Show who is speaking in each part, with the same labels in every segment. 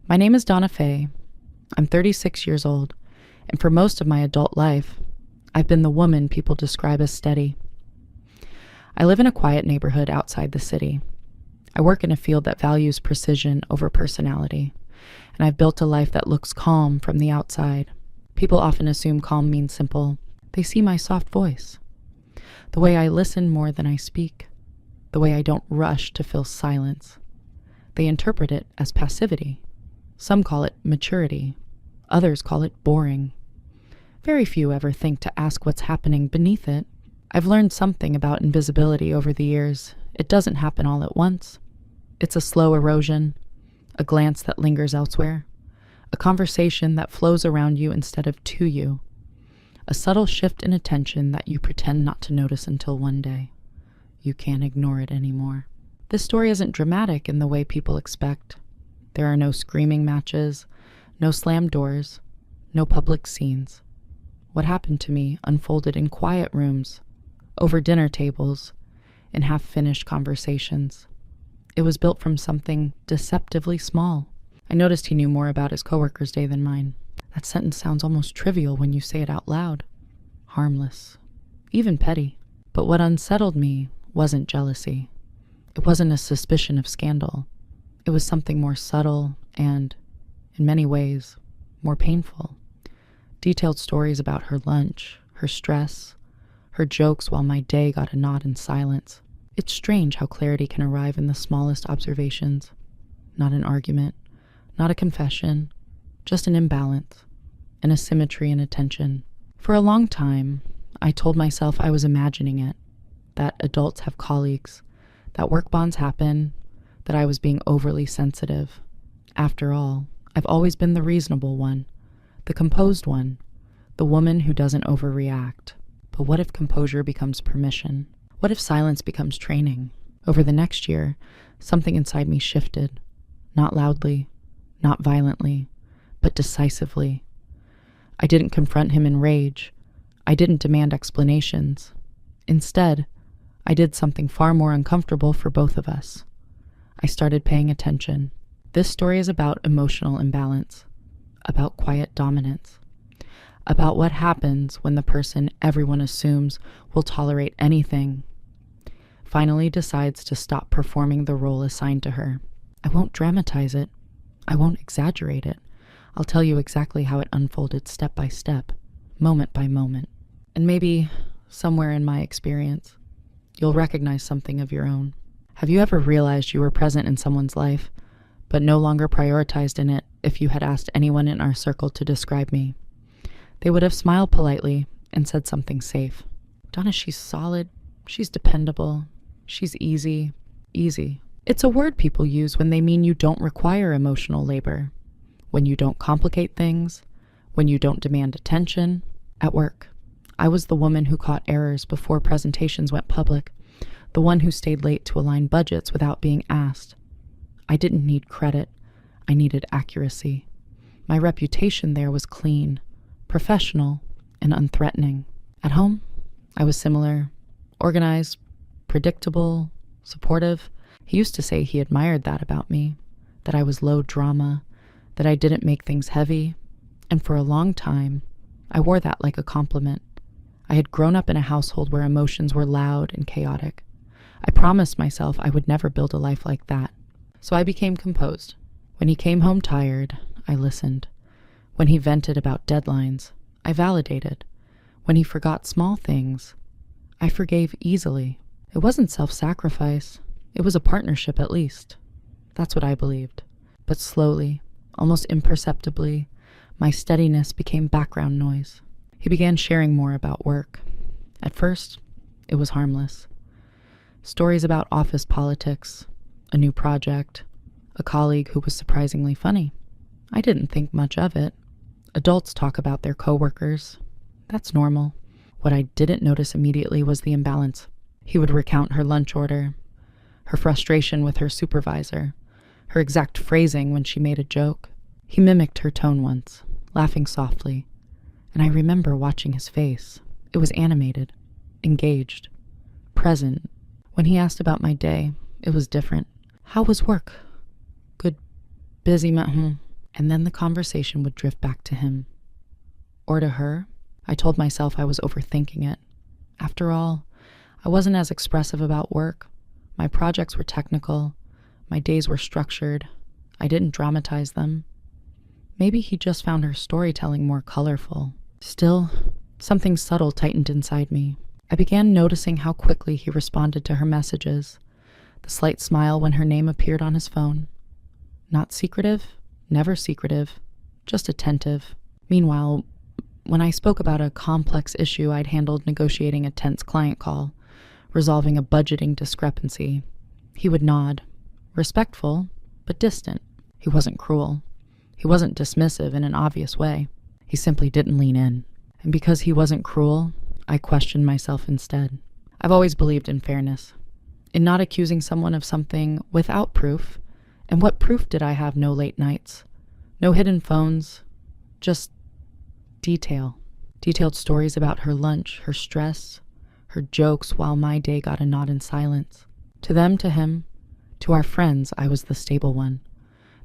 Speaker 1: My name is Donna Faye. I'm 36 years old, and for most of my adult life, I've been the woman people describe as steady. I live in a quiet neighborhood outside the city. I work in a field that values precision over personality, and I've built a life that looks calm from the outside. People often assume calm means simple. They see my soft voice, the way I listen more than I speak, the way I don't rush to fill silence. They interpret it as passivity. Some call it maturity. Others call it boring. Very few ever think to ask what's happening beneath it. I've learned something about invisibility over the years. It doesn't happen all at once. It's a slow erosion, a glance that lingers elsewhere, a conversation that flows around you instead of to you, a subtle shift in attention that you pretend not to notice until one day you can't ignore it anymore. This story isn't dramatic in the way people expect. There are no screaming matches, no slammed doors, no public scenes. What happened to me unfolded in quiet rooms, over dinner tables, in half-finished conversations. It was built from something deceptively small. I noticed he knew more about his coworker's day than mine. That sentence sounds almost trivial when you say it out loud. Harmless, even petty. But what unsettled me wasn't jealousy. It wasn't a suspicion of scandal. It was something more subtle and, in many ways, more painful. Detailed stories about her lunch, her stress, her jokes while my day got a nod in silence. It's strange how clarity can arrive in the smallest observations. Not an argument, not a confession, just an imbalance, an asymmetry in attention. For a long time, I told myself I was imagining it, that adults have colleagues, that work bonds happen, that I was being overly sensitive. After all, I've always been the reasonable one, the composed one, the woman who doesn't overreact. But what if composure becomes permission? What if silence becomes training? Over the next year, something inside me shifted, not loudly, not violently, but decisively. I didn't confront him in rage. I didn't demand explanations. Instead, I did something far more uncomfortable for both of us. I started paying attention. This story is about emotional imbalance, about quiet dominance, about what happens when the person everyone assumes will tolerate anything finally decides to stop performing the role assigned to her. I won't dramatize it. I won't exaggerate it. I'll tell you exactly how it unfolded step by step, moment by moment. And maybe, somewhere in my experience, you'll recognize something of your own. Have you ever realized you were present in someone's life, but no longer prioritized in it if you had asked anyone in our circle to describe me? They would have smiled politely and said something safe. Donna, she's solid, she's dependable, she's easy. Easy. It's a word people use when they mean you don't require emotional labor, when you don't complicate things, when you don't demand attention. At work, I was the woman who caught errors before presentations went public, the one who stayed late to align budgets without being asked. I didn't need credit. I needed accuracy. My reputation there was clean, professional, and unthreatening. At home, I was similar, organized, predictable, supportive. He used to say he admired that about me, that I was low drama, that I didn't make things heavy, and for a long time, I wore that like a compliment. I had grown up in a household where emotions were loud and chaotic. I promised myself I would never build a life like that. So I became composed. When he came home tired, I listened. When he vented about deadlines, I validated. When he forgot small things, I forgave easily. It wasn't self-sacrifice. It was a partnership at least. That's what I believed. But slowly, almost imperceptibly, my steadiness became background noise. He began sharing more about work. At first, it was harmless. Stories about office politics, a new project, a colleague who was surprisingly funny. I didn't think much of it. Adults talk about their coworkers. That's normal. What I didn't notice immediately was the imbalance. He would recount her lunch order, her frustration with her supervisor, her exact phrasing when she made a joke. He mimicked her tone once, laughing softly, and I remember watching his face. It was animated, engaged, present. When he asked about my day, it was different. How was work? Good. Busy, and then the conversation would drift back to him. Or to her. I told myself I was overthinking it. After all, I wasn't as expressive about work. My projects were technical. My days were structured. I didn't dramatize them. Maybe he just found her storytelling more colorful. Still, something subtle tightened inside me. I began noticing how quickly he responded to her messages. The slight smile when her name appeared on his phone. Not secretive, never secretive, just attentive. Meanwhile, when I spoke about a complex issue I'd handled negotiating a tense client call, resolving a budgeting discrepancy, he would nod. Respectful, but distant. He wasn't cruel. He wasn't dismissive in an obvious way. He simply didn't lean in. And because he wasn't cruel, I questioned myself instead. I've always believed in fairness, in not accusing someone of something without proof. And what proof did I have? No late nights, no hidden phones, just detailed stories about her lunch, her stress, her jokes, while my day got a nod in silence. To them, to him, to our friends, I was the stable one,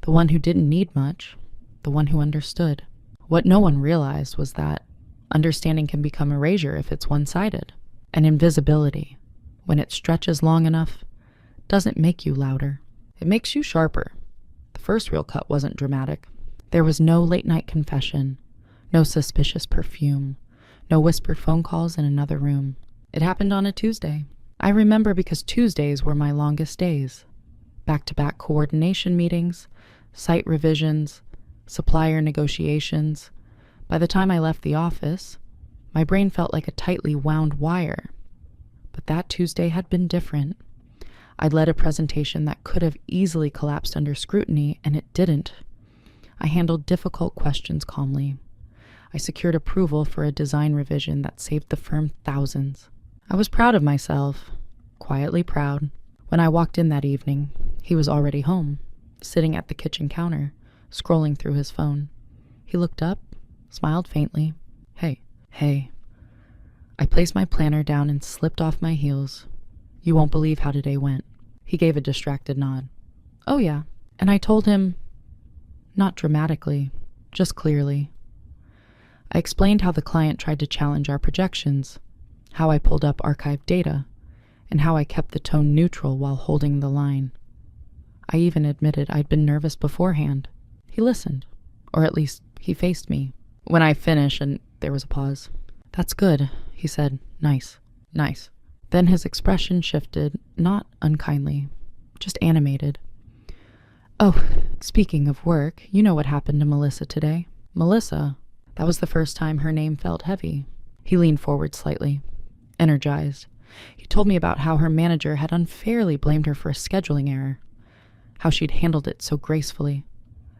Speaker 1: the one who didn't need much, the one who understood. What no one realized was that understanding can become erasure if it's one-sided, and invisibility, when it stretches long enough, doesn't make you louder. It makes you sharper. The first real cut wasn't dramatic. There was no late-night confession, no suspicious perfume, no whispered phone calls in another room. It happened on a Tuesday. I remember because Tuesdays were my longest days. Back-to-back coordination meetings, site revisions, supplier negotiations. By the time I left the office, my brain felt like a tightly wound wire. But that Tuesday had been different. I'd led a presentation that could have easily collapsed under scrutiny, and it didn't. I handled difficult questions calmly. I secured approval for a design revision that saved the firm thousands. I was proud of myself, quietly proud. When I walked in that evening, he was already home, sitting at the kitchen counter, scrolling through his phone. He looked up, smiled faintly. Hey. I placed my planner down and slipped off my heels. You won't believe how today went. He gave a distracted nod. Oh yeah. And I told him, not dramatically, just clearly. I explained how the client tried to challenge our projections, how I pulled up archived data, and how I kept the tone neutral while holding the line. I even admitted I'd been nervous beforehand. He listened, or at least he faced me. When I finished and there was a pause. That's good, he said. Nice. Then his expression shifted, not unkindly, just animated. Oh, speaking of work, you know what happened to Melissa today? Melissa? That was the first time her name felt heavy. He leaned forward slightly, energized. He told me about how her manager had unfairly blamed her for a scheduling error, how she'd handled it so gracefully,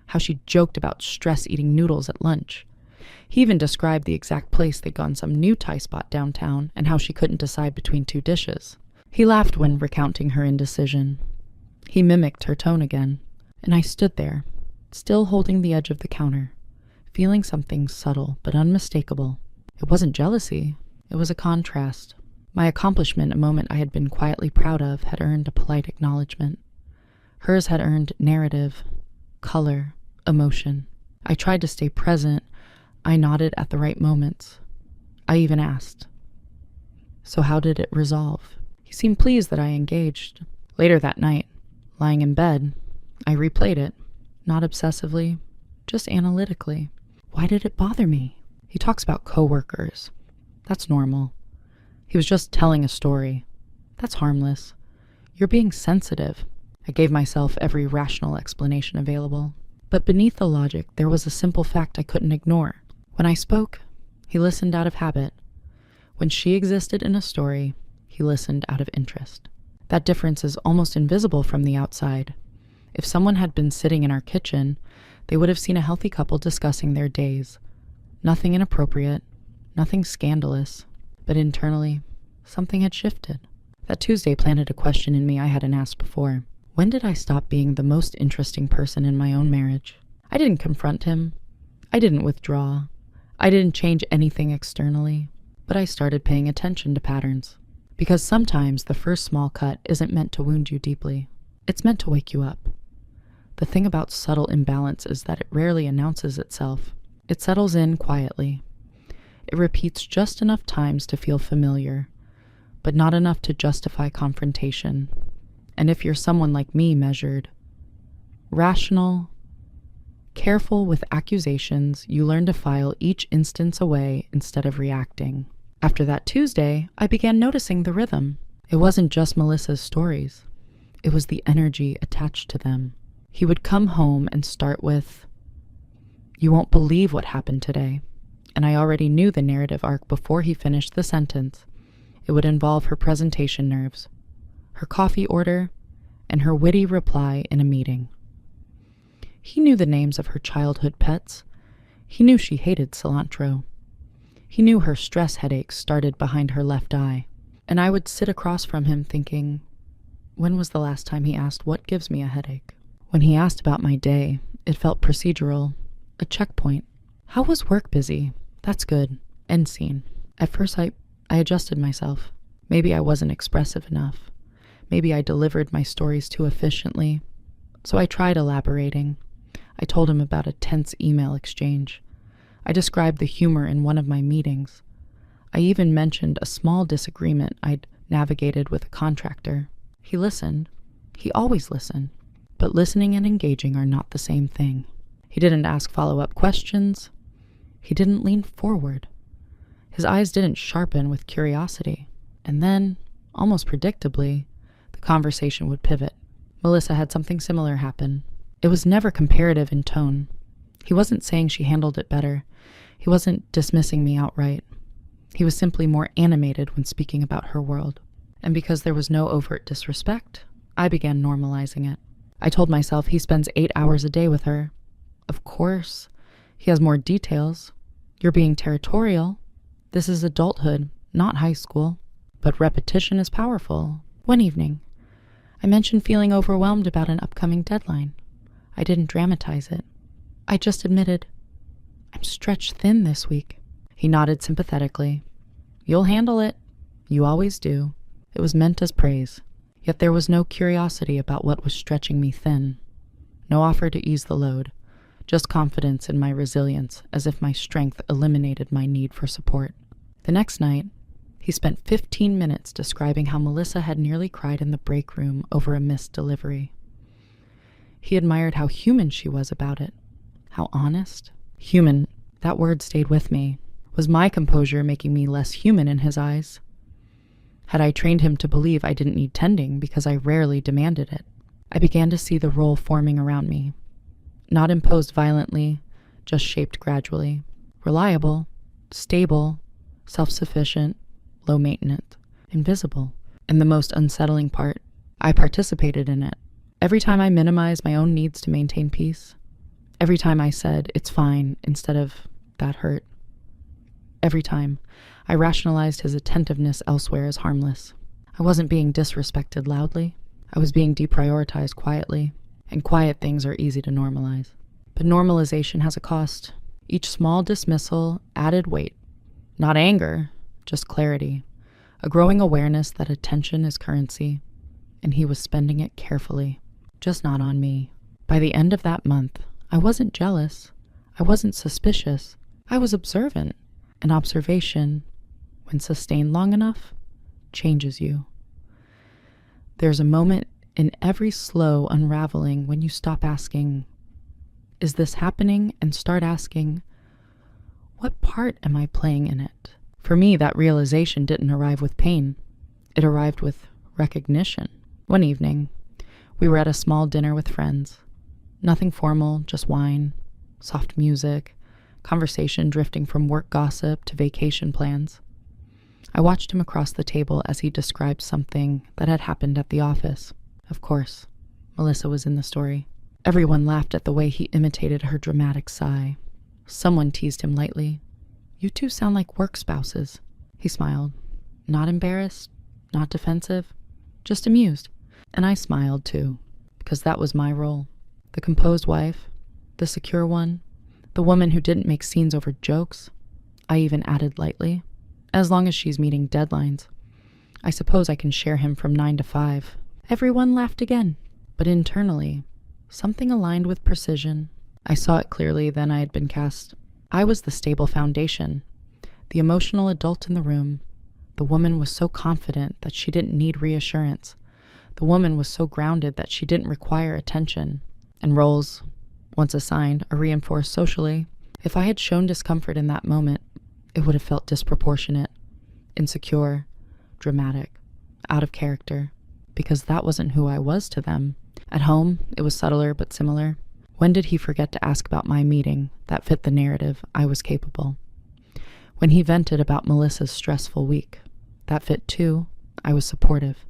Speaker 1: how she'd joked about stress eating noodles at lunch. He even described the exact place they'd gone some new Thai spot downtown and how she couldn't decide between two dishes. He laughed when recounting her indecision. He mimicked her tone again, and I stood there, still holding the edge of the counter, feeling something subtle but unmistakable. It wasn't jealousy, it was a contrast. My accomplishment, a moment I had been quietly proud of, had earned a polite acknowledgement. Hers had earned narrative, color, emotion. I tried to stay present. I nodded at the right moments. I even asked, so how did it resolve? He seemed pleased that I engaged. Later that night, lying in bed, I replayed it, not obsessively, just analytically. Why did it bother me? He talks about coworkers. That's normal. He was just telling a story. That's harmless. You're being sensitive. I gave myself every rational explanation available. But beneath the logic, there was a simple fact I couldn't ignore. When I spoke, he listened out of habit. When she existed in a story, he listened out of interest. That difference is almost invisible from the outside. If someone had been sitting in our kitchen, they would have seen a healthy couple discussing their days. Nothing inappropriate, nothing scandalous, but internally, something had shifted. That Tuesday planted a question in me I hadn't asked before. When did I stop being the most interesting person in my own marriage? I didn't confront him. I didn't withdraw. I didn't change anything externally, but I started paying attention to patterns. Because sometimes the first small cut isn't meant to wound you deeply. It's meant to wake you up. The thing about subtle imbalance is that it rarely announces itself. It settles in quietly. It repeats just enough times to feel familiar, but not enough to justify confrontation. And if you're someone like me, measured, rational, careful with accusations, you learn to file each instance away instead of reacting. After that Tuesday, I began noticing the rhythm. It wasn't just Melissa's stories. It was the energy attached to them. He would come home and start with, "You won't believe what happened today." And I already knew the narrative arc before he finished the sentence. It would involve her presentation nerves, her coffee order, and her witty reply in a meeting. He knew the names of her childhood pets. He knew she hated cilantro. He knew her stress headaches started behind her left eye. And I would sit across from him thinking, when was the last time he asked what gives me a headache? When he asked about my day, it felt procedural, a checkpoint. How was work busy? That's good. End scene. At first I adjusted myself. Maybe I wasn't expressive enough. Maybe I delivered my stories too efficiently. So I tried elaborating. I told him about a tense email exchange. I described the humor in one of my meetings. I even mentioned a small disagreement I'd navigated with a contractor. He listened. He always listened. But listening and engaging are not the same thing. He didn't ask follow-up questions. He didn't lean forward. His eyes didn't sharpen with curiosity. And then, almost predictably, the conversation would pivot. Melissa had something similar happen. It was never comparative in tone. He wasn't saying she handled it better. He wasn't dismissing me outright. He was simply more animated when speaking about her world. And because there was no overt disrespect, I began normalizing it. I told myself he spends 8 hours a day with her. Of course, he has more details. You're being territorial. This is adulthood, not high school. But repetition is powerful. One evening, I mentioned feeling overwhelmed about an upcoming deadline. I didn't dramatize it. I just admitted, I'm stretched thin this week. He nodded sympathetically. You'll handle it. You always do. It was meant as praise. Yet there was no curiosity about what was stretching me thin. No offer to ease the load. Just confidence in my resilience, as if my strength eliminated my need for support. The next night, he spent 15 minutes describing how Melissa had nearly cried in the break room over a missed delivery. He admired how human she was about it. How honest. Human, that word stayed with me. Was my composure making me less human in his eyes? Had I trained him to believe I didn't need tending because I rarely demanded it? I began to see the role forming around me. Not imposed violently, just shaped gradually. Reliable, stable, self-sufficient, low maintenance, invisible. And the most unsettling part, I participated in it. Every time I minimized my own needs to maintain peace. Every time I said, it's fine, instead of, that hurt. Every time, I rationalized his attentiveness elsewhere as harmless. I wasn't being disrespected loudly. I was being deprioritized quietly. And quiet things are easy to normalize. But normalization has a cost. Each small dismissal added weight. Not anger, just clarity. A growing awareness that attention is currency. And he was spending it carefully. Just not on me. By the end of that month, I wasn't jealous. I wasn't suspicious. I was observant. And observation, when sustained long enough, changes you. There's a moment in every slow unraveling when you stop asking, is this happening? And start asking, what part am I playing in it? For me, that realization didn't arrive with pain. It arrived with recognition. One evening, we were at a small dinner with friends. Nothing formal, just wine, soft music, conversation drifting from work gossip to vacation plans. I watched him across the table as he described something that had happened at the office. Of course, Melissa was in the story. Everyone laughed at the way he imitated her dramatic sigh. Someone teased him lightly. You two sound like work spouses. He smiled. Not embarrassed, not defensive, just amused. And I smiled too, because that was my role. The composed wife, the secure one, the woman who didn't make scenes over jokes. I even added lightly, as long as she's meeting deadlines. I suppose I can share him from 9 to 5. Everyone laughed again, but internally, Something aligned with precision. I saw it clearly then I had been cast. I was the stable foundation, the emotional adult in the room. The woman was so confident that she didn't need reassurance. The woman was so grounded that she didn't require attention. And roles, once assigned, are reinforced socially. If I had shown discomfort in that moment, it would have felt disproportionate, insecure, dramatic, out of character, because that wasn't who I was to them. At home, it was subtler but similar. When did he forget to ask about my meeting that fit the narrative I was capable? When he vented about Melissa's stressful week, that fit too. I was supportive.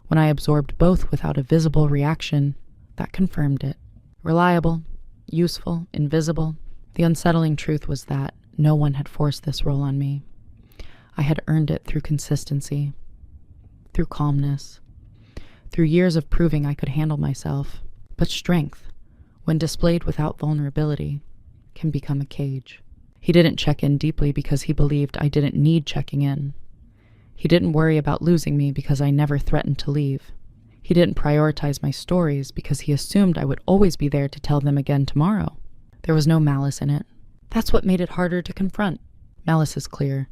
Speaker 1: When I absorbed both without a visible reaction, that confirmed it. Reliable, useful, invisible. The unsettling truth was that no one had forced this role on me. I had earned it through consistency, through calmness, through years of proving I could handle myself. But strength, when displayed without vulnerability, can become a cage. He didn't check in deeply because he believed I didn't need checking in. He didn't worry about losing me because I never threatened to leave. He didn't prioritize my stories because he assumed I would always be there to tell them again tomorrow. There was no malice in it. That's what made it harder to confront. Malice is clear.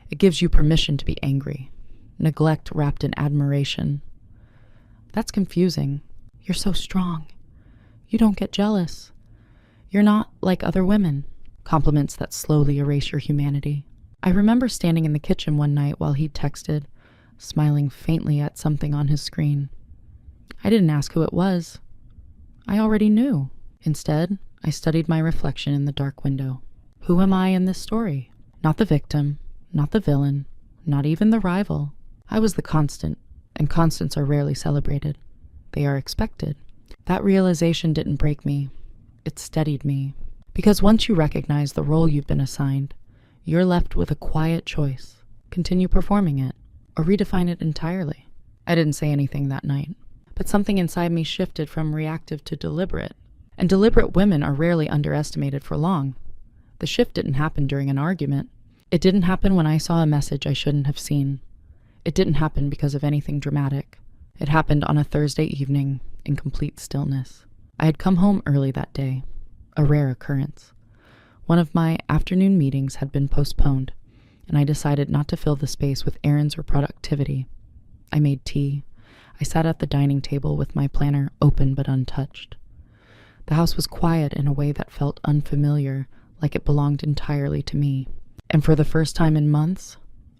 Speaker 1: It gives you permission to be angry. Neglect wrapped in admiration. That's confusing. You're so strong. You don't get jealous. You're not like other women. Compliments that slowly erase your humanity. I remember standing in the kitchen one night while he texted, smiling faintly at something on his screen. I didn't ask who it was. I already knew. Instead, I studied my reflection in the dark window. Who am I in this story? Not the victim, not the villain, not even the rival. I was the constant, and constants are rarely celebrated. They are expected. That realization didn't break me. It steadied me. Because once you recognize the role you've been assigned, you're left with a quiet choice. Continue performing it, or redefine it entirely. I didn't say anything that night, but something inside me shifted from reactive to deliberate. And deliberate women are rarely underestimated for long. The shift didn't happen during an argument. It didn't happen when I saw a message I shouldn't have seen. It didn't happen because of anything dramatic. It happened on a Thursday evening in complete stillness. I had come home early that day, a rare occurrence. One of my afternoon meetings had been postponed, and I decided not to fill the space with errands or productivity. I made tea. I sat at the dining table with my planner open but untouched. The house was quiet in a way that felt unfamiliar, like it belonged entirely to me. And for the first time in months,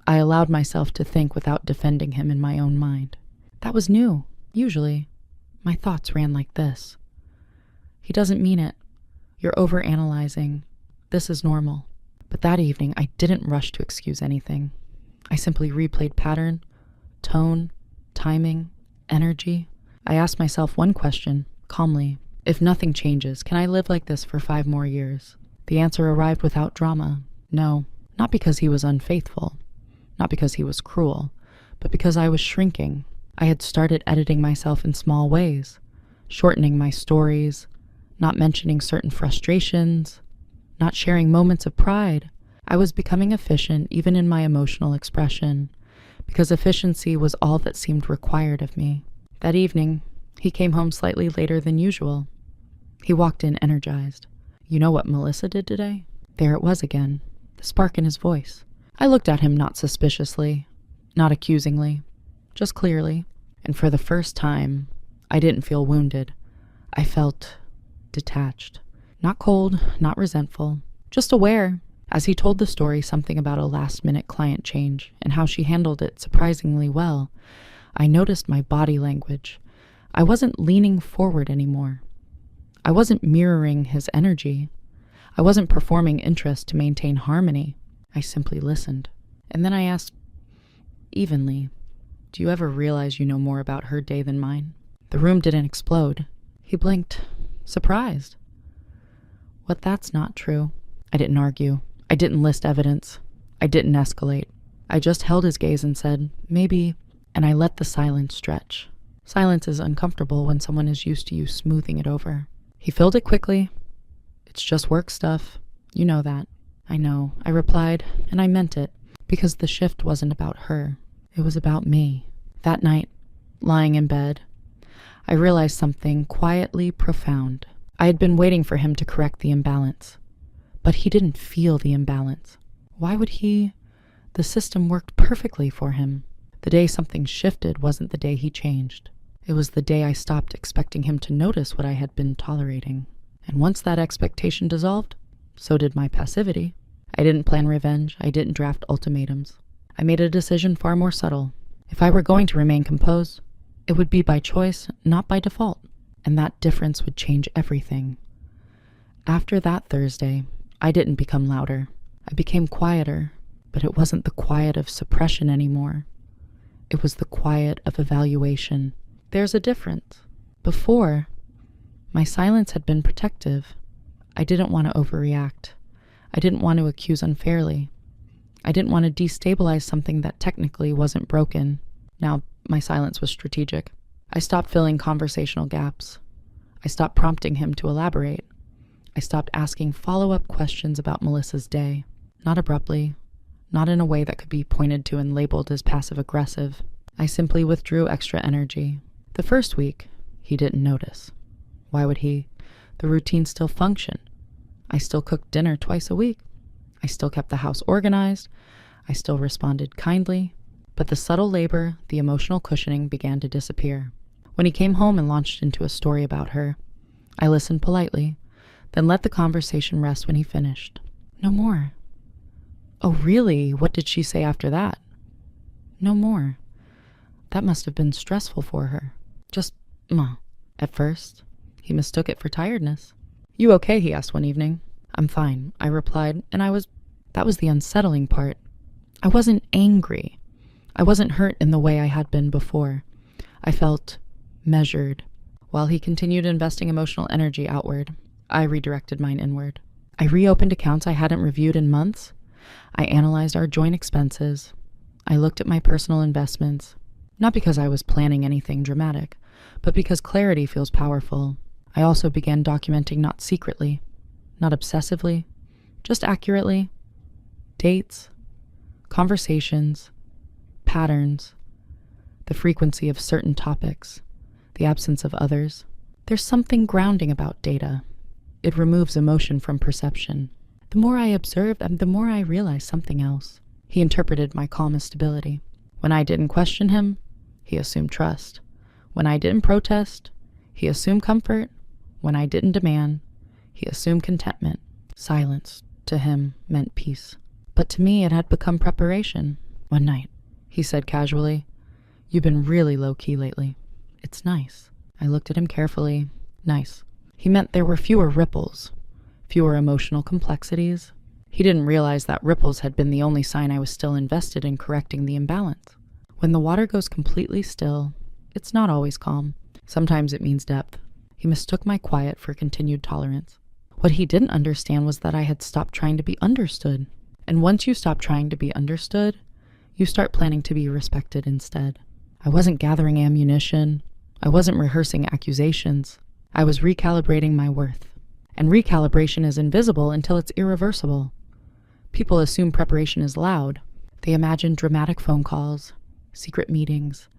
Speaker 1: I allowed myself to think without defending him in my own mind. That was new. Usually, my thoughts ran like this. He doesn't mean it. You're overanalyzing. This is normal. But that evening, I didn't rush to excuse anything. I simply replayed pattern, tone, timing, energy. I asked myself one question, calmly. If nothing changes, can I live like this for 5 more years? The answer arrived without drama. No, not because he was unfaithful, not because he was cruel, but because I was shrinking. I had started editing myself in small ways, shortening my stories, not mentioning certain frustrations, not sharing moments of pride. I was becoming efficient even in my emotional expression, because efficiency was all that seemed required of me. That evening, he came home slightly later than usual. He walked in energized. You know what Melissa did today? There it was again, the spark in his voice. I looked at him not suspiciously, not accusingly, just clearly. And for the first time, I didn't feel wounded. I felt detached. Not cold, not resentful, just aware. As he told the story something about a last-minute client change and how she handled it surprisingly well, I noticed my body language. I wasn't leaning forward anymore. I wasn't mirroring his energy. I wasn't performing interest to maintain harmony. I simply listened. And then I asked, evenly, do you ever realize you know more about her day than mine? The room didn't explode. He blinked, surprised. What, that's not true. I didn't argue. I didn't list evidence. I didn't escalate. I just held his gaze and said, maybe, and I let the silence stretch. Silence is uncomfortable when someone is used to you smoothing it over. He filled it quickly. It's just work stuff. You know that. I know, I replied, and I meant it, because the shift wasn't about her. It was about me. That night, lying in bed, I realized something quietly profound. I had been waiting for him to correct the imbalance, but he didn't feel the imbalance. Why would he? The system worked perfectly for him. The day something shifted wasn't the day he changed. It was the day I stopped expecting him to notice what I had been tolerating. And once that expectation dissolved, so did my passivity. I didn't plan revenge. I didn't draft ultimatums. I made a decision far more subtle. If I were going to remain composed, it would be by choice, not by default. And that difference would change everything. After that Thursday, I didn't become louder. I became quieter, but it wasn't the quiet of suppression anymore. It was the quiet of evaluation. There's a difference. Before, my silence had been protective. I didn't want to overreact. I didn't want to accuse unfairly. I didn't want to destabilize something that technically wasn't broken. Now, my silence was strategic. I stopped filling conversational gaps. I stopped prompting him to elaborate. I stopped asking follow-up questions about Melissa's day. Not abruptly, not in a way that could be pointed to and labeled as passive-aggressive. I simply withdrew extra energy. The first week, he didn't notice. Why would he? The routine still functioned. I still cooked dinner twice a week. I still kept the house organized. I still responded kindly. But the subtle labor, the emotional cushioning began to disappear. When he came home and launched into a story about her, I listened politely, then let the conversation rest when he finished. No more. Oh, really? What did she say after that? No more. That must have been stressful for her. Just, At first, he mistook it for tiredness. You okay? He asked one evening. I'm fine, I replied, and that was the unsettling part. I wasn't angry. I wasn't hurt in the way I had been before. I felt measured. While he continued investing emotional energy outward, I redirected mine inward. I reopened accounts I hadn't reviewed in months. I analyzed our joint expenses. I looked at my personal investments, not because I was planning anything dramatic, but because clarity feels powerful. I also began documenting not secretly, not obsessively, just accurately. Dates, conversations, patterns, the frequency of certain topics, the absence of others. There's something grounding about data. It removes emotion from perception. The more I observed, the more I realized something else. He interpreted my calm stability. When I didn't question him, he assumed trust. When I didn't protest, he assumed comfort. When I didn't demand, he assumed contentment. Silence, to him, meant peace. But to me, it had become preparation. One night, he said casually, "You've been really low-key lately." It's nice. I looked at him carefully. Nice. He meant there were fewer ripples, fewer emotional complexities. He didn't realize that ripples had been the only sign I was still invested in correcting the imbalance. When the water goes completely still, it's not always calm. Sometimes it means depth. He mistook my quiet for continued tolerance. What he didn't understand was that I had stopped trying to be understood. And once you stop trying to be understood, you start planning to be respected instead. I wasn't gathering ammunition. I wasn't rehearsing accusations. I was recalibrating my worth. And recalibration is invisible until it's irreversible. People assume preparation is loud. They imagine dramatic phone calls, secret meetings,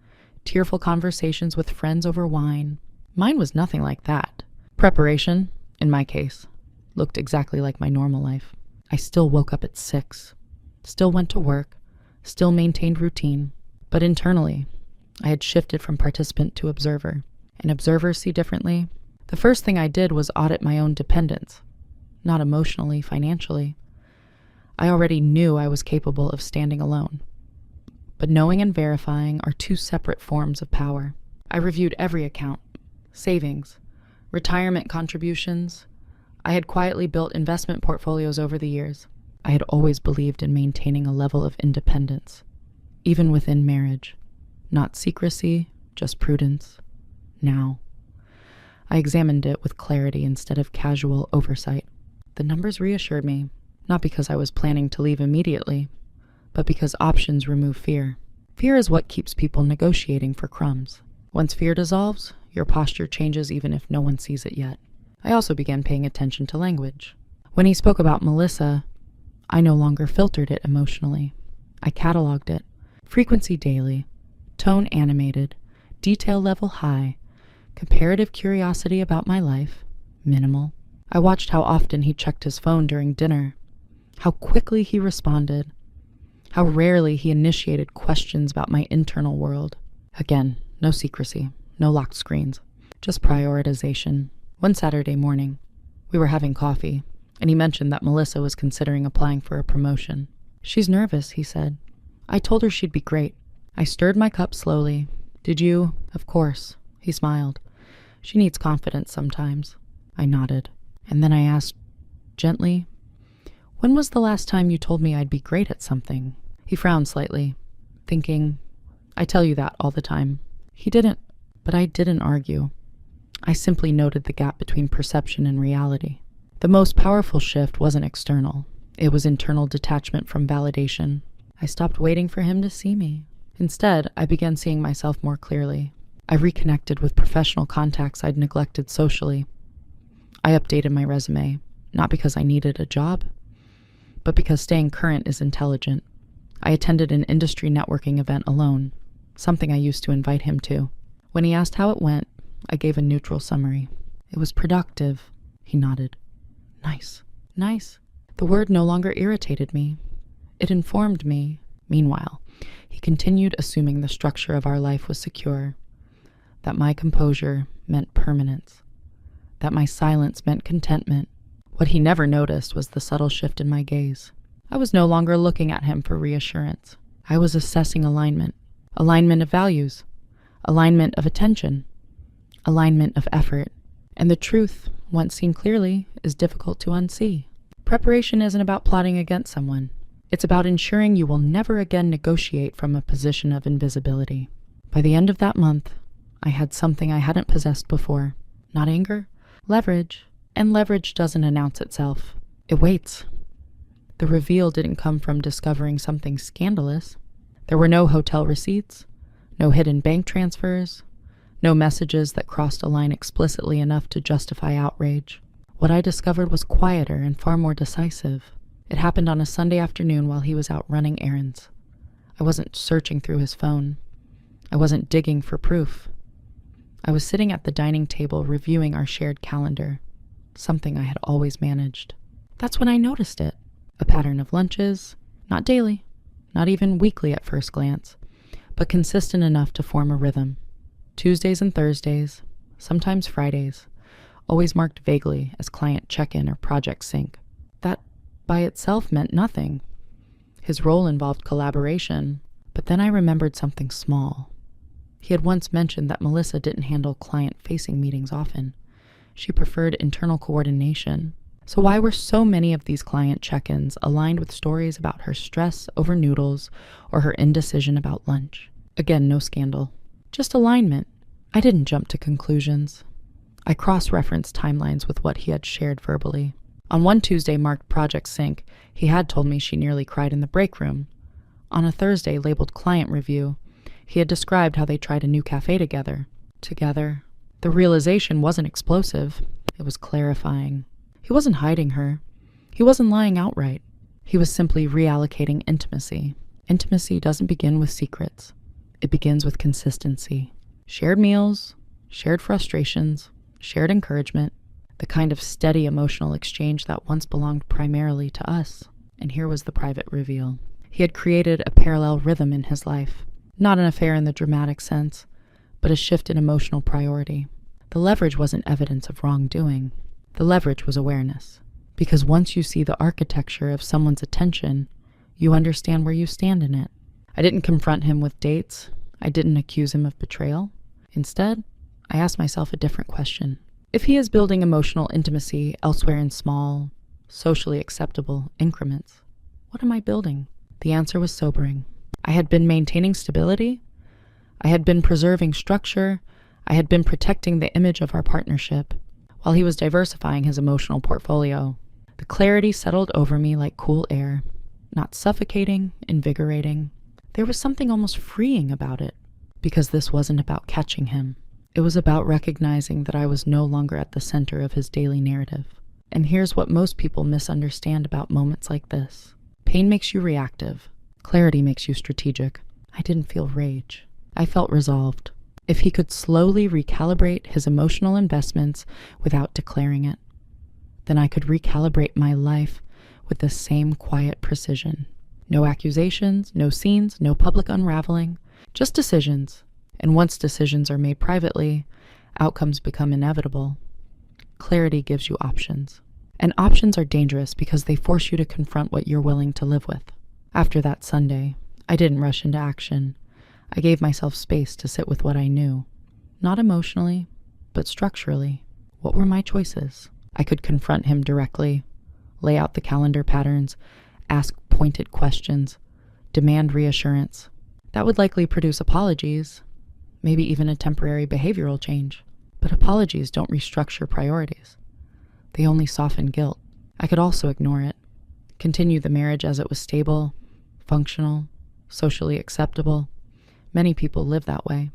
Speaker 1: tearful conversations with friends over wine. Mine was nothing like that. Preparation, in my case, looked exactly like my normal life. I still woke up at 6, still went to work, still maintained routine, but internally, I had shifted from participant to observer. And observers see differently. The first thing I did was audit my own dependence, not emotionally, financially. I already knew I was capable of standing alone. But knowing and verifying are two separate forms of power. I reviewed every account, savings, retirement contributions. I had quietly built investment portfolios over the years. I had always believed in maintaining a level of independence, even within marriage. Not secrecy, just prudence. Now, I examined it with clarity instead of casual oversight. The numbers reassured me, not because I was planning to leave immediately, but because options remove fear. Fear is what keeps people negotiating for crumbs. Once fear dissolves, your posture changes even if no one sees it yet. I also began paying attention to language. When he spoke about Melissa, I no longer filtered it emotionally. I cataloged it. Frequency daily, tone animated, detail level high, Comparative curiosity about my life, minimal. I watched how often he checked his phone during dinner, how quickly he responded, how rarely he initiated questions about my internal world. Again, no secrecy, no locked screens, just prioritization. One Saturday morning, we were having coffee, and he mentioned that Melissa was considering applying for a promotion. "She's nervous," he said. "I told her she'd be great." I stirred my cup slowly. "Did you?" "Of course." He smiled. "She needs confidence sometimes." I nodded. And then I asked, gently, "When was the last time you told me I'd be great at something?" He frowned slightly, thinking, "I tell you that all the time." He didn't, but I didn't argue. I simply noted the gap between perception and reality. The most powerful shift wasn't external. It was internal detachment from validation. I stopped waiting for him to see me. Instead, I began seeing myself more clearly. I reconnected with professional contacts I'd neglected socially. I updated my resume, not because I needed a job, but because staying current is intelligent. I attended an industry networking event alone, something I used to invite him to. When he asked how it went, I gave a neutral summary. "It was productive." He nodded. "Nice. Nice." The word no longer irritated me. It informed me. Meanwhile, he continued assuming the structure of our life was secure, that my composure meant permanence, that my silence meant contentment. What he never noticed was the subtle shift in my gaze. I was no longer looking at him for reassurance. I was assessing alignment of values, alignment of attention, alignment of effort. And the truth, once seen clearly, is difficult to unsee. Preparation isn't about plotting against someone. It's about ensuring you will never again negotiate from a position of invisibility. By the end of that month, I had something I hadn't possessed before. Not anger, leverage. And leverage doesn't announce itself. It waits. The reveal didn't come from discovering something scandalous. There were no hotel receipts, no hidden bank transfers, no messages that crossed a line explicitly enough to justify outrage. What I discovered was quieter and far more decisive. It happened on a Sunday afternoon while he was out running errands. I wasn't searching through his phone. I wasn't digging for proof. I was sitting at the dining table reviewing our shared calendar, something I had always managed. That's when I noticed it. A pattern of lunches, not daily, not even weekly at first glance, but consistent enough to form a rhythm. Tuesdays and Thursdays, sometimes Fridays, always marked vaguely as client check-in or project sync. That by itself meant nothing. His role involved collaboration, but then I remembered something small. He had once mentioned that Melissa didn't handle client-facing meetings often. She preferred internal coordination. So why were so many of these client check-ins aligned with stories about her stress over noodles or her indecision about lunch? Again, no scandal. Just alignment. I didn't jump to conclusions. I cross-referenced timelines with what he had shared verbally. On one Tuesday marked Project Sync, he had told me she nearly cried in the break room. On a Thursday labeled Client Review, he had described how they tried a new cafe together. The realization wasn't explosive. It was clarifying. He wasn't hiding her. He wasn't lying outright. He was simply reallocating intimacy. Intimacy doesn't begin with secrets. It begins with consistency. Shared meals, shared frustrations, shared encouragement, the kind of steady emotional exchange that once belonged primarily to us. And here was the private reveal. He had created a parallel rhythm in his life. Not an affair in the dramatic sense, but a shift in emotional priority. The leverage wasn't evidence of wrongdoing. The leverage was awareness. Because once you see the architecture of someone's attention, you understand where you stand in it. I didn't confront him with dates. I didn't accuse him of betrayal. Instead, I asked myself a different question. If he is building emotional intimacy elsewhere in small, socially acceptable increments, what am I building? The answer was sobering. I had been maintaining stability. I had been preserving structure. I had been protecting the image of our partnership, while he was diversifying his emotional portfolio. The clarity settled over me like cool air, not suffocating, invigorating. There was something almost freeing about it, because this wasn't about catching him. It was about recognizing that I was no longer at the center of his daily narrative. And here's what most people misunderstand about moments like this. Pain makes you reactive. Clarity makes you strategic. I didn't feel rage. I felt resolved. If he could slowly recalibrate his emotional investments without declaring it, then I could recalibrate my life with the same quiet precision. No accusations, no scenes, no public unraveling, just decisions. And once decisions are made privately, outcomes become inevitable. Clarity gives you options. And options are dangerous because they force you to confront what you're willing to live with. After that Sunday, I didn't rush into action. I gave myself space to sit with what I knew. Not emotionally, but structurally. What were my choices? I could confront him directly, lay out the calendar patterns, ask pointed questions, demand reassurance. That would likely produce apologies, maybe even a temporary behavioral change. But apologies don't restructure priorities. They only soften guilt. I could also ignore it, continue the marriage as it was stable, functional, socially acceptable. Many people live that way.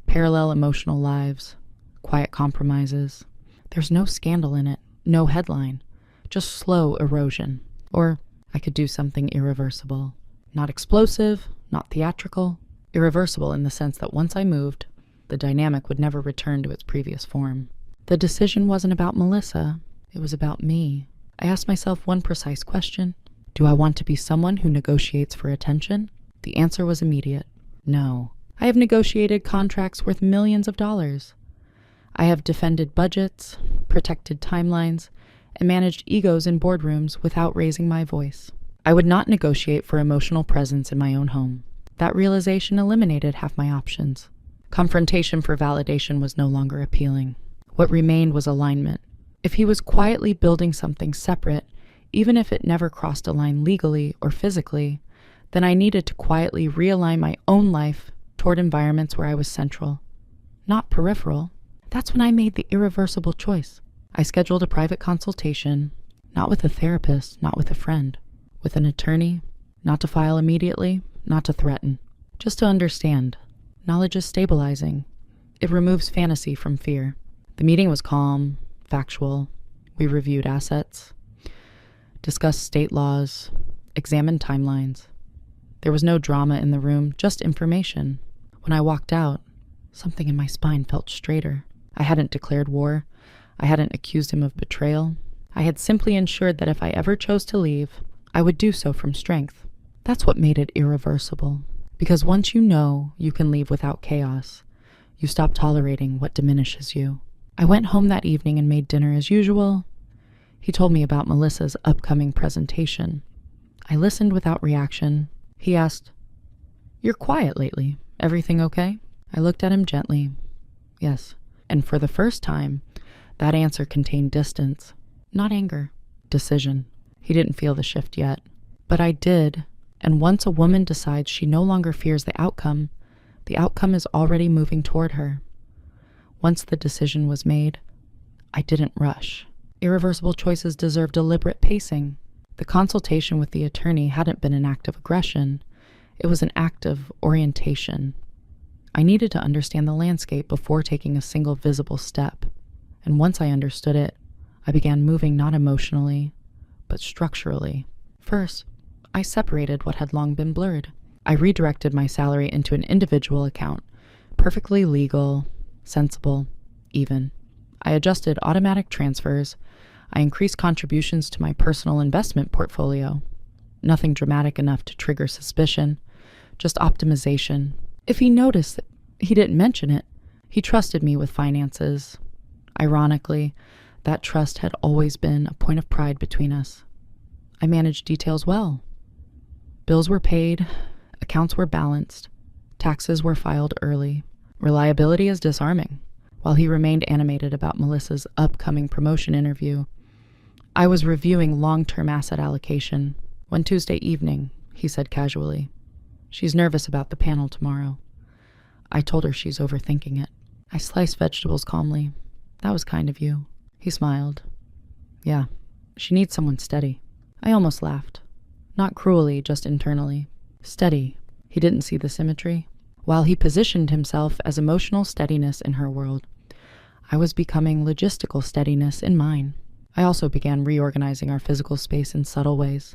Speaker 1: Parallel emotional lives, quiet compromises. There's no scandal in it, no headline, just slow erosion. Or I could do something irreversible. Not explosive, not theatrical. Irreversible in the sense that once I moved, the dynamic would never return to its previous form. The decision wasn't about Melissa. It was about me. I asked myself one precise question. Do I want to be someone who negotiates for attention? The answer was immediate. No. I have negotiated contracts worth millions of dollars. I have defended budgets, protected timelines, and managed egos in boardrooms without raising my voice. I would not negotiate for emotional presence in my own home. That realization eliminated half my options. Confrontation for validation was no longer appealing. What remained was alignment. If he was quietly building something separate, even if it never crossed a line legally or physically, then I needed to quietly realign my own life toward environments where I was central, not peripheral. That's when I made the irreversible choice. I scheduled a private consultation, not with a therapist, not with a friend, with an attorney, not to file immediately, not to threaten, just to understand. Knowledge is stabilizing. It removes fantasy from fear. The meeting was calm, factual. We reviewed assets, discussed state laws, examined timelines. There was no drama in the room, just information. When I walked out, something in my spine felt straighter. I hadn't declared war. I hadn't accused him of betrayal. I had simply ensured that if I ever chose to leave, I would do so from strength. That's what made it irreversible. Because once you know you can leave without chaos, you stop tolerating what diminishes you. I went home that evening and made dinner as usual. He told me about Melissa's upcoming presentation. I listened without reaction. He asked, "You're quiet lately. Everything okay?" I looked at him gently. Yes. And for the first time, that answer contained distance, not anger, decision. He didn't feel the shift yet, but I did. And once a woman decides she no longer fears the outcome is already moving toward her. Once the decision was made, I didn't rush. Irreversible choices deserve deliberate pacing. The consultation with the attorney hadn't been an act of aggression. It was an act of orientation. I needed to understand the landscape before taking a single visible step. And once I understood it, I began moving not emotionally, but structurally. First, I separated what had long been blurred. I redirected my salary into an individual account, perfectly legal, sensible, even. I adjusted automatic transfers. I increased contributions to my personal investment portfolio. Nothing dramatic enough to trigger suspicion, just optimization. If he noticed that he didn't mention it, he trusted me with finances. Ironically, that trust had always been a point of pride between us. I managed details well. Bills were paid, accounts were balanced, taxes were filed early. Reliability is disarming. While he remained animated about Melissa's upcoming promotion interview, I was reviewing long-term asset allocation. One Tuesday evening, he said casually, "She's nervous about the panel tomorrow." I told her she's overthinking it. I sliced vegetables calmly. "That was kind of you." He smiled. "Yeah, she needs someone steady." I almost laughed. Not cruelly, just internally. Steady. He didn't see the symmetry. While he positioned himself as emotional steadiness in her world, I was becoming logistical steadiness in mine. I also began reorganizing our physical space in subtle ways.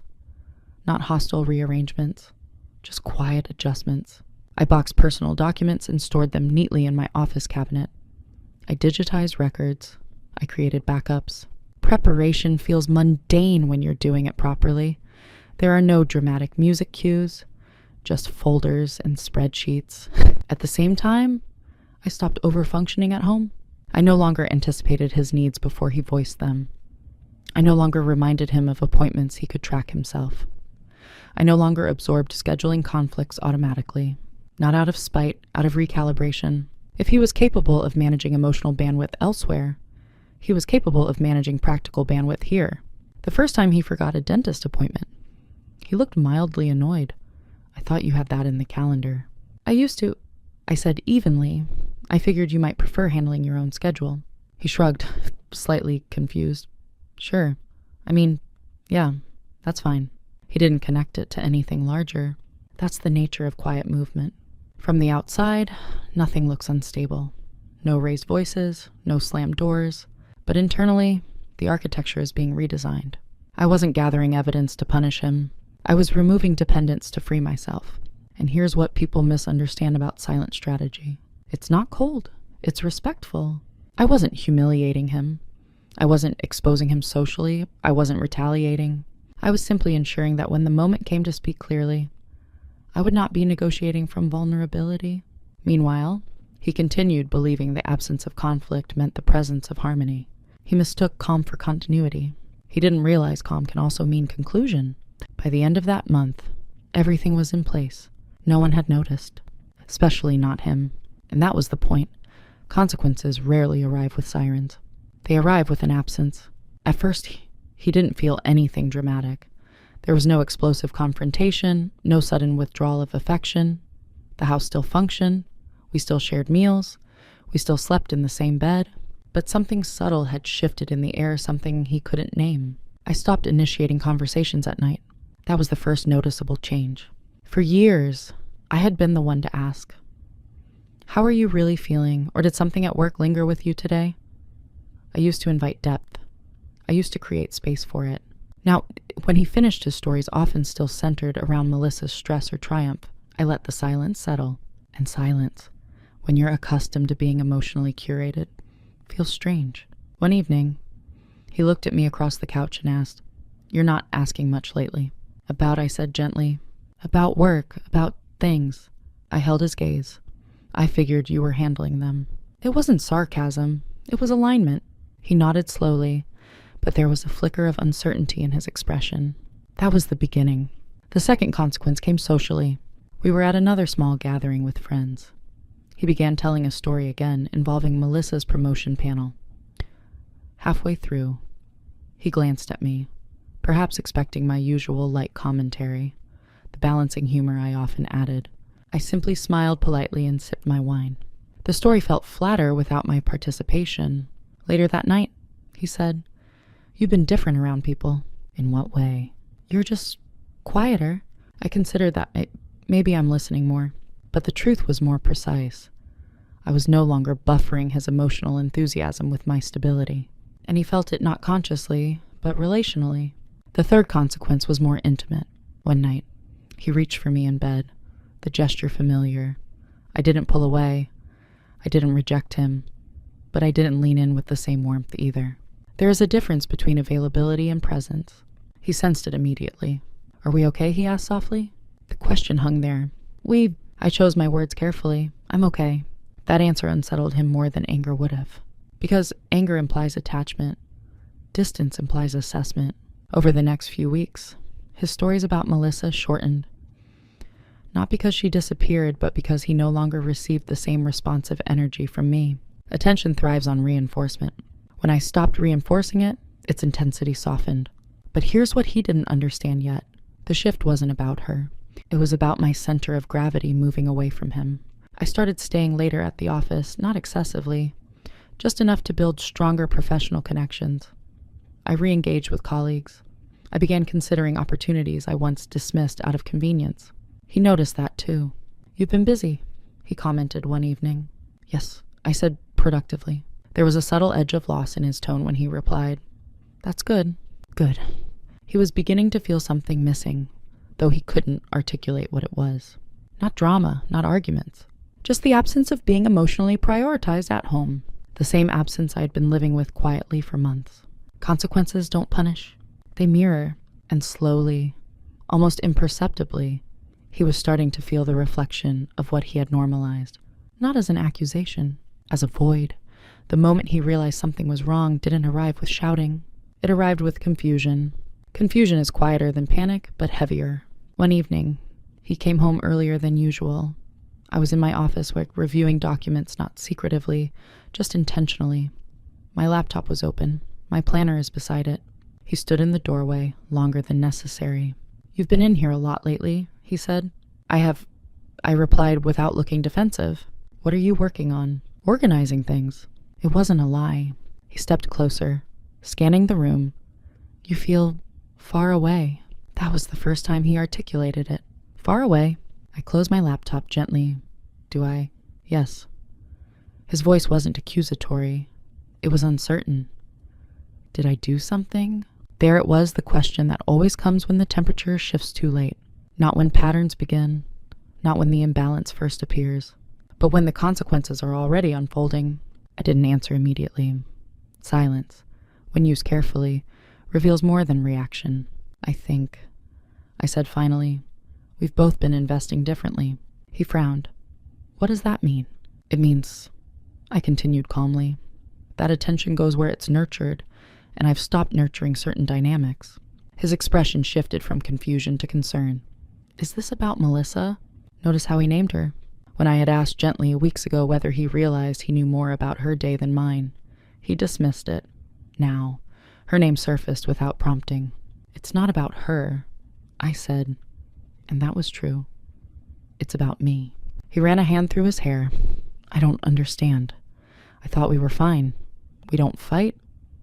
Speaker 1: Not hostile rearrangements, just quiet adjustments. I boxed personal documents and stored them neatly in my office cabinet. I digitized records. I created backups. Preparation feels mundane when you're doing it properly. There are no dramatic music cues, just folders and spreadsheets. At the same time, I stopped overfunctioning at home. I no longer anticipated his needs before he voiced them. I no longer reminded him of appointments he could track himself. I no longer absorbed scheduling conflicts automatically, not out of spite, out of recalibration. If he was capable of managing emotional bandwidth elsewhere, he was capable of managing practical bandwidth here. The first time he forgot a dentist appointment, he looked mildly annoyed. I thought you had that in the calendar. I said evenly. I figured you might prefer handling your own schedule. He shrugged, slightly confused. Sure. Yeah, that's fine. He didn't connect it to anything larger. That's the nature of quiet movement. From the outside, nothing looks unstable. No raised voices, no slammed doors. But internally, the architecture is being redesigned. I wasn't gathering evidence to punish him. I was removing dependence to free myself. And here's what people misunderstand about silent strategy. It's not cold. It's respectful. I wasn't humiliating him. I wasn't exposing him socially. I wasn't retaliating. I was simply ensuring that when the moment came to speak clearly, I would not be negotiating from vulnerability. Meanwhile, he continued believing the absence of conflict meant the presence of harmony. He mistook calm for continuity. He didn't realize calm can also mean conclusion. By the end of that month, everything was in place. No one had noticed, especially not him. And that was the point. Consequences rarely arrive with sirens. They arrive with an absence. At first, he didn't feel anything dramatic. There was no explosive confrontation, no sudden withdrawal of affection. The house still functioned. We still shared meals. We still slept in the same bed. But something subtle had shifted in the air, something he couldn't name. I stopped initiating conversations at night. That was the first noticeable change. For years, I had been the one to ask, "How are you really feeling? Or did something at work linger with you today?" I used to invite depth. I used to create space for it. Now, when he finished his stories, often still centered around Melissa's stress or triumph, I let the silence settle. And silence, when you're accustomed to being emotionally curated, feels strange. One evening, he looked at me across the couch and asked, "You're not asking much lately." "About," I said gently. "About work, about things." I held his gaze. "I figured you were handling them." It wasn't sarcasm. It was alignment. He nodded slowly, but there was a flicker of uncertainty in his expression. That was the beginning. The second consequence came socially. We were at another small gathering with friends. He began telling a story again involving Melissa's promotion panel. Halfway through, he glanced at me, perhaps expecting my usual light commentary, the balancing humor I often added. I simply smiled politely and sipped my wine. The story felt flatter without my participation. Later that night, he said, "You've been different around people." "In what way?" "You're just quieter." I considered that maybe I'm listening more. But the truth was more precise. I was no longer buffering his emotional enthusiasm with my stability. And he felt it not consciously, but relationally. The third consequence was more intimate. One night, he reached for me in bed, the gesture familiar. I didn't pull away. I didn't reject him. But I didn't lean in with the same warmth either. There is a difference between availability and presence. He sensed it immediately. "Are we okay?" he asked softly. The question hung there. I chose my words carefully. "I'm okay." That answer unsettled him more than anger would have. Because anger implies attachment. Distance implies assessment. Over the next few weeks, his stories about Melissa shortened. Not because she disappeared, but because he no longer received the same responsive energy from me. Attention thrives on reinforcement. When I stopped reinforcing it, its intensity softened. But here's what he didn't understand yet. The shift wasn't about her. It was about my center of gravity moving away from him. I started staying later at the office, not excessively, just enough to build stronger professional connections. I re-engaged with colleagues. I began considering opportunities I once dismissed out of convenience. He noticed that too. "You've been busy," he commented one evening. "Yes," I said productively. There was a subtle edge of loss in his tone when he replied, "That's good." Good. He was beginning to feel something missing, though he couldn't articulate what it was. Not drama, not arguments. Just the absence of being emotionally prioritized at home. The same absence I'd been living with quietly for months. Consequences don't punish. They mirror, and slowly, almost imperceptibly, he was starting to feel the reflection of what he had normalized. Not as an accusation, as a void. The moment he realized something was wrong didn't arrive with shouting. It arrived with confusion. Confusion is quieter than panic, but heavier. One evening, he came home earlier than usual. I was in my office work reviewing documents, not secretively, just intentionally. My laptop was open. My planner is beside it. He stood in the doorway, longer than necessary. "You've been in here a lot lately," he said. I replied without looking defensive. "What are you working on?" "Organizing things." It wasn't a lie. He stepped closer, scanning the room. "You feel far away." That was the first time he articulated it. Far away. I closed my laptop gently. "Do I?" "Yes." His voice wasn't accusatory. It was uncertain. Did I do something? There it was, the question that always comes when the temperature shifts too late. Not when patterns begin, not when the imbalance first appears, but when the consequences are already unfolding. I didn't answer immediately. Silence, when used carefully, reveals more than reaction, I think. I said finally, "We've both been investing differently." He frowned. "What does that mean?" "It means," I continued calmly, "that attention goes where it's nurtured, and I've stopped nurturing certain dynamics." His expression shifted from confusion to concern. "Is this about Melissa?" Notice how he named her. When I had asked gently weeks ago whether he realized he knew more about her day than mine, he dismissed it. Now, her name surfaced without prompting. "It's not about her," I said, and that was true. "It's about me." He ran a hand through his hair. "I don't understand. I thought we were fine. We don't fight.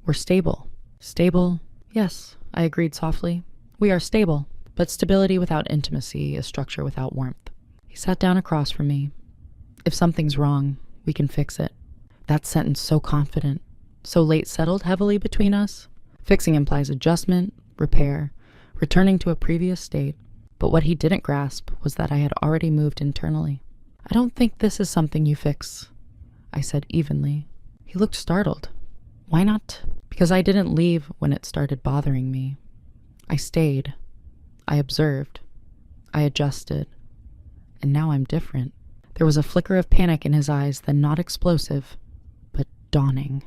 Speaker 1: We're stable." "Stable? Yes," I agreed softly. "We are stable, but stability without intimacy is structure without warmth." He sat down across from me. "If something's wrong, we can fix it." That sentence so confident, so late settled heavily between us. Fixing implies adjustment, repair, returning to a previous state. But what he didn't grasp was that I had already moved internally. "I don't think this is something you fix," I said evenly. He looked startled. "Why not?" "Because I didn't leave when it started bothering me. I stayed. I observed. I adjusted. And now I'm different." There was a flicker of panic in his eyes, then not explosive, but dawning.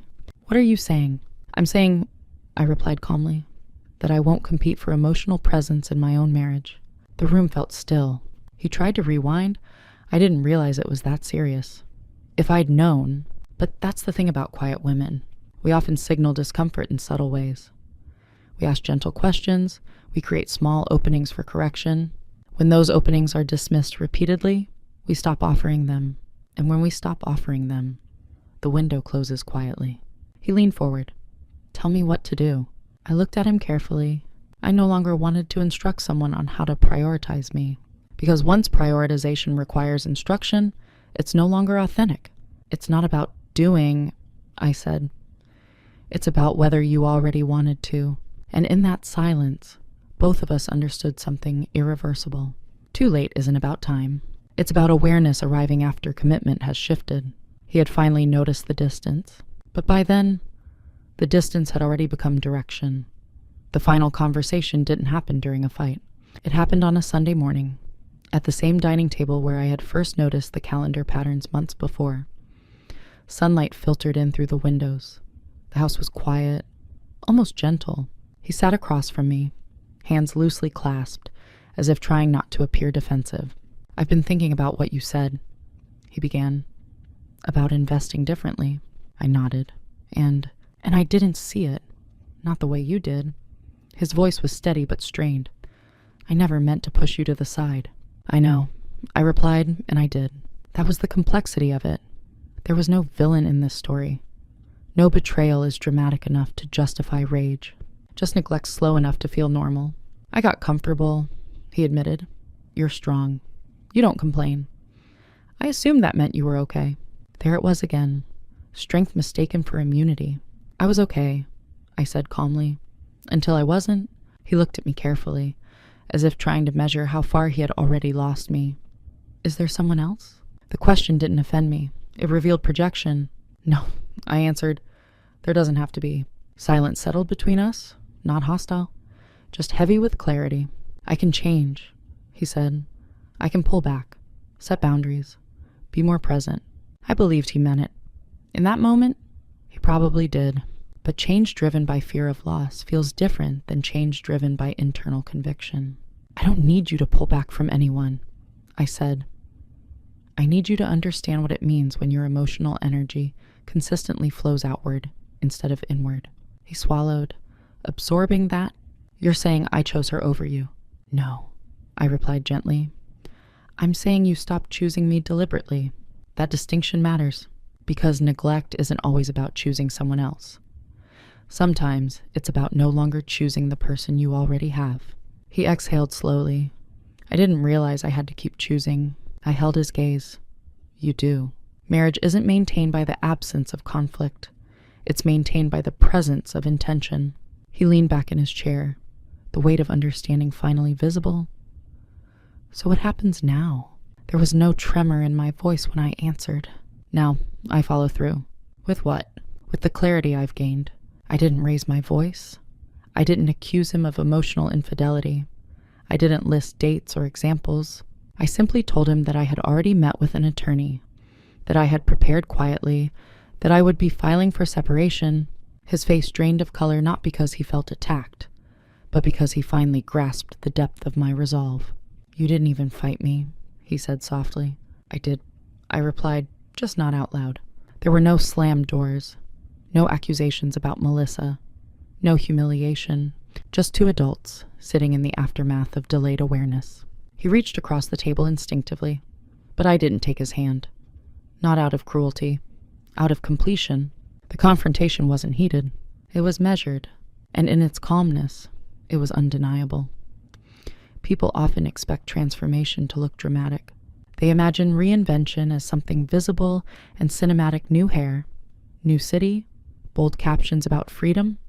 Speaker 1: "What are you saying?" "I'm saying," I replied calmly, "that I won't compete for emotional presence in my own marriage." The room felt still. He tried to rewind. I didn't realize it was that serious. If I'd known, but that's the thing about quiet women. We often signal discomfort in subtle ways. We ask gentle questions. We create small openings for correction. When those openings are dismissed repeatedly, we stop offering them. And when we stop offering them, the window closes quietly. He leaned forward. "Tell me what to do." I looked at him carefully. I no longer wanted to instruct someone on how to prioritize me. Because once prioritization requires instruction, it's no longer authentic. "It's not about doing," I said. "It's about whether you already wanted to." And in that silence, both of us understood something irreversible. Too late isn't about time. It's about awareness arriving after commitment has shifted. He had finally noticed the distance. But by then, the distance had already become direction. The final conversation didn't happen during a fight. It happened on a Sunday morning, at the same dining table where I had first noticed the calendar patterns months before. Sunlight filtered in through the windows. The house was quiet, almost gentle. He sat across from me, hands loosely clasped, as if trying not to appear defensive. "I've been thinking about what you said," he began. "About investing differently." I nodded. And I didn't see it. Not the way you did. His voice was steady but strained. "I never meant to push you to the side." "I know," I replied, and I did. That was the complexity of it. There was no villain in this story. No betrayal is dramatic enough to justify rage. Just neglect slow enough to feel normal. "I got comfortable," he admitted. "You're strong. You don't complain." I assumed that meant you were okay. There it was again. Strength mistaken for immunity. "I was okay," I said calmly. "Until I wasn't." He looked at me carefully, as if trying to measure how far he had already lost me. Is there someone else? The question didn't offend me. It revealed projection. No, I answered. There doesn't have to be. Silence settled between us, not hostile, just heavy with clarity. I can change, he said. I can pull back, set boundaries, be more present. I believed he meant it. In that moment, he probably did. But change driven by fear of loss feels different than change driven by internal conviction. I don't need you to pull back from anyone, I said. I need you to understand what it means when your emotional energy consistently flows outward instead of inward. He swallowed, absorbing that. You're saying I chose her over you. No, I replied gently. I'm saying you stopped choosing me deliberately. That distinction matters, because neglect isn't always about choosing someone else. Sometimes it's about no longer choosing the person you already have. He exhaled slowly. I didn't realize I had to keep choosing. I held his gaze. You do. Marriage isn't maintained by the absence of conflict. It's maintained by the presence of intention. He leaned back in his chair, the weight of understanding finally visible. So what happens now? There was no tremor in my voice when I answered. Now, I follow through. With what? With the clarity I've gained. I didn't raise my voice. I didn't accuse him of emotional infidelity. I didn't list dates or examples. I simply told him that I had already met with an attorney, that I had prepared quietly, that I would be filing for separation. His face drained of color not because he felt attacked, but because he finally grasped the depth of my resolve. You didn't even fight me, he said softly. I did, I replied, just not out loud. There were no slammed doors, no accusations about Melissa, no humiliation, just two adults sitting in the aftermath of delayed awareness. He reached across the table instinctively, but I didn't take his hand. Not out of cruelty, out of completion. The confrontation wasn't heated. It was measured, and in its calmness, it was undeniable. People often expect transformation to look dramatic. They imagine reinvention as something visible and cinematic: new hair, new city, bold captions about freedom.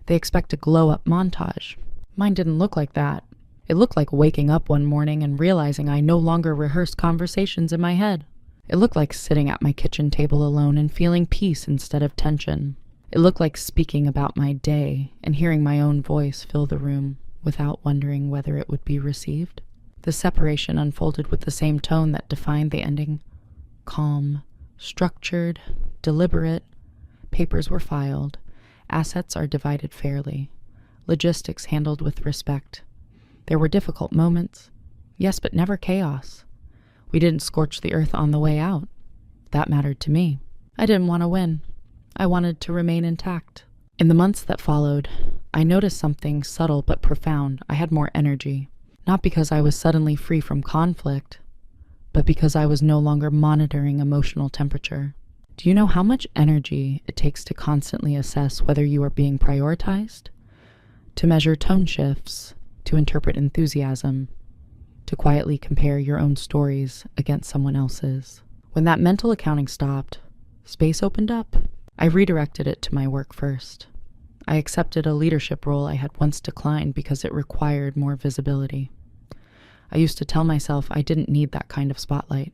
Speaker 1: They expect a glow-up montage. Mine didn't look like that. It looked like waking up one morning and realizing I no longer rehearsed conversations in my head. It looked like sitting at my kitchen table alone and feeling peace instead of tension. It looked like speaking about my day and hearing my own voice fill the room without wondering whether it would be received. The separation unfolded with the same tone that defined the ending. Calm, structured, deliberate. Papers were filed. Assets are divided fairly. Logistics handled with respect. There were difficult moments. Yes, but never chaos. We didn't scorch the earth on the way out. That mattered to me. I didn't want to win. I wanted to remain intact. In the months that followed, I noticed something subtle but profound. I had more energy. Not because I was suddenly free from conflict, but because I was no longer monitoring emotional temperature. Do you know how much energy it takes to constantly assess whether you are being prioritized? To measure tone shifts, to interpret enthusiasm, to quietly compare your own stories against someone else's. When that mental accounting stopped, space opened up. I redirected it to my work first. I accepted a leadership role I had once declined because it required more visibility. I used to tell myself I didn't need that kind of spotlight.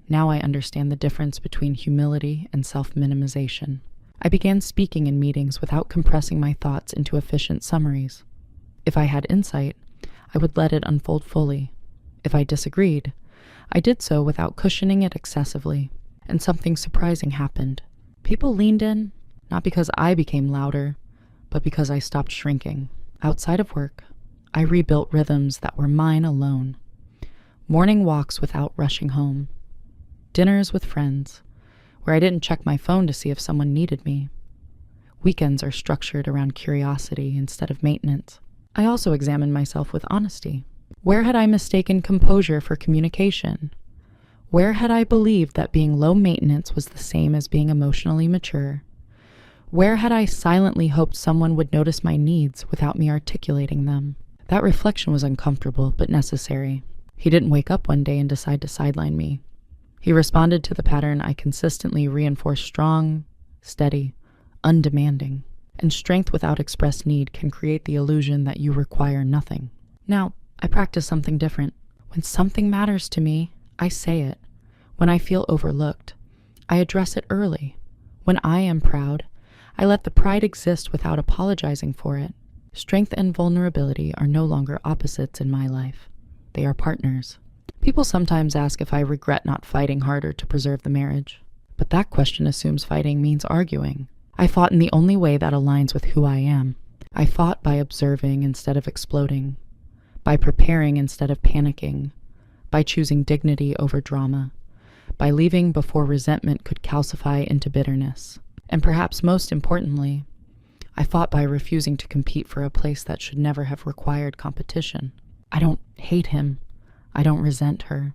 Speaker 1: Now I understand the difference between humility and self-minimization. I began speaking in meetings without compressing my thoughts into efficient summaries. If I had insight, I would let it unfold fully. If I disagreed, I did so without cushioning it excessively. And something surprising happened. People leaned in, not because I became louder, but because I stopped shrinking. Outside of work, I rebuilt rhythms that were mine alone. Morning walks without rushing home. Dinners with friends, where I didn't check my phone to see if someone needed me. Weekends are structured around curiosity instead of maintenance. I also examined myself with honesty. Where had I mistaken composure for communication? Where had I believed that being low maintenance was the same as being emotionally mature? Where had I silently hoped someone would notice my needs without me articulating them? That reflection was uncomfortable, but necessary. He didn't wake up one day and decide to sideline me. He responded to the pattern I consistently reinforced: strong, steady, undemanding. And strength without expressed need can create the illusion that you require nothing. Now, I practice something different. When something matters to me, I say it. When I feel overlooked, I address it early. When I am proud, I let the pride exist without apologizing for it. Strength and vulnerability are no longer opposites in my life. They are partners. People sometimes ask if I regret not fighting harder to preserve the marriage. But that question assumes fighting means arguing. I fought in the only way that aligns with who I am. I fought by observing instead of exploding, by preparing instead of panicking, by choosing dignity over drama, by leaving before resentment could calcify into bitterness. And perhaps most importantly, I fought by refusing to compete for a place that should never have required competition. I don't hate him. I don't resent her.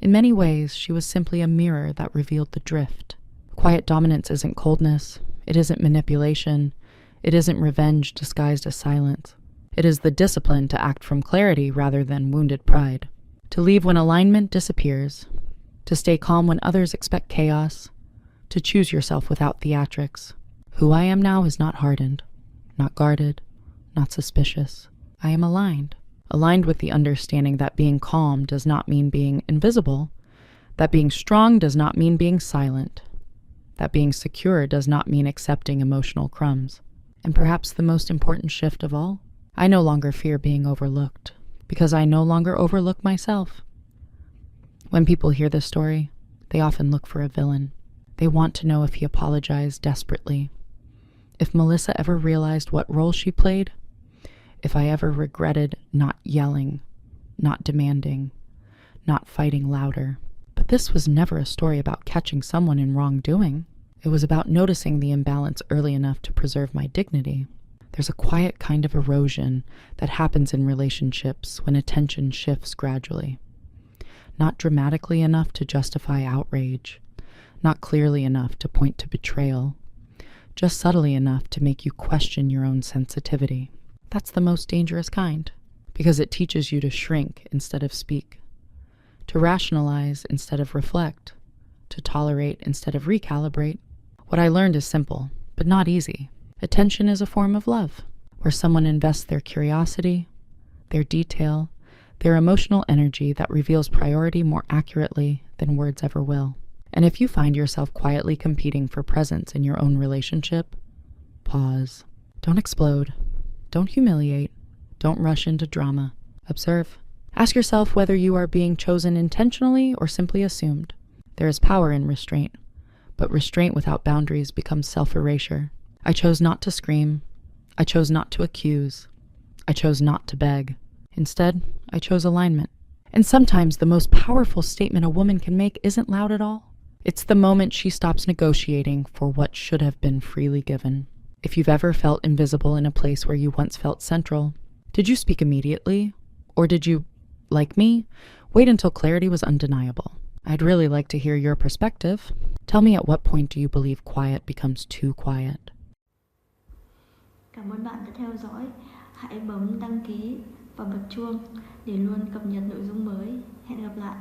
Speaker 1: In many ways, she was simply a mirror that revealed the drift. Quiet dominance isn't coldness. It isn't manipulation. It isn't revenge disguised as silence. It is the discipline to act from clarity rather than wounded pride. To leave when alignment disappears. To stay calm when others expect chaos. To choose yourself without theatrics. Who I am now is not hardened, not guarded, not suspicious. I am aligned. Aligned with the understanding that being calm does not mean being invisible, that being strong does not mean being silent, that being secure does not mean accepting emotional crumbs. And perhaps the most important shift of all, I no longer fear being overlooked, because I no longer overlook myself. When people hear this story, they often look for a villain. They want to know if he apologized desperately, if Melissa ever realized what role she played, if I ever regretted not yelling, not demanding, not fighting louder. But this was never a story about catching someone in wrongdoing. It was about noticing the imbalance early enough to preserve my dignity. There's a quiet kind of erosion that happens in relationships when attention shifts gradually. Not dramatically enough to justify outrage, not clearly enough to point to betrayal, just subtly enough to make you question your own sensitivity. That's the most dangerous kind, because it teaches you to shrink instead of speak, to rationalize instead of reflect, to tolerate instead of recalibrate. What I learned is simple, but not easy. Attention is a form of love, where someone invests their curiosity, their detail, their emotional energy that reveals priority more accurately than words ever will. And if you find yourself quietly competing for presence in your own relationship, pause. Don't explode. Don't humiliate. Don't rush into drama. Observe. Ask yourself whether you are being chosen intentionally or simply assumed. There is power in restraint, but restraint without boundaries becomes self-erasure. I chose not to scream. I chose not to accuse. I chose not to beg. Instead, I chose alignment. And sometimes the most powerful statement a woman can make isn't loud at all. It's the moment she stops negotiating for what should have been freely given. If you've ever felt invisible in a place where you once felt central, did you speak immediately? Or did you, like me, wait until clarity was undeniable? I'd really like to hear your perspective. Tell me, at what point do you believe quiet becomes too quiet?
Speaker 2: Cảm ơn bạn đã theo dõi. Hãy bấm đăng ký và bật chuông để luôn cập nhật nội dung mới. Hẹn gặp lại.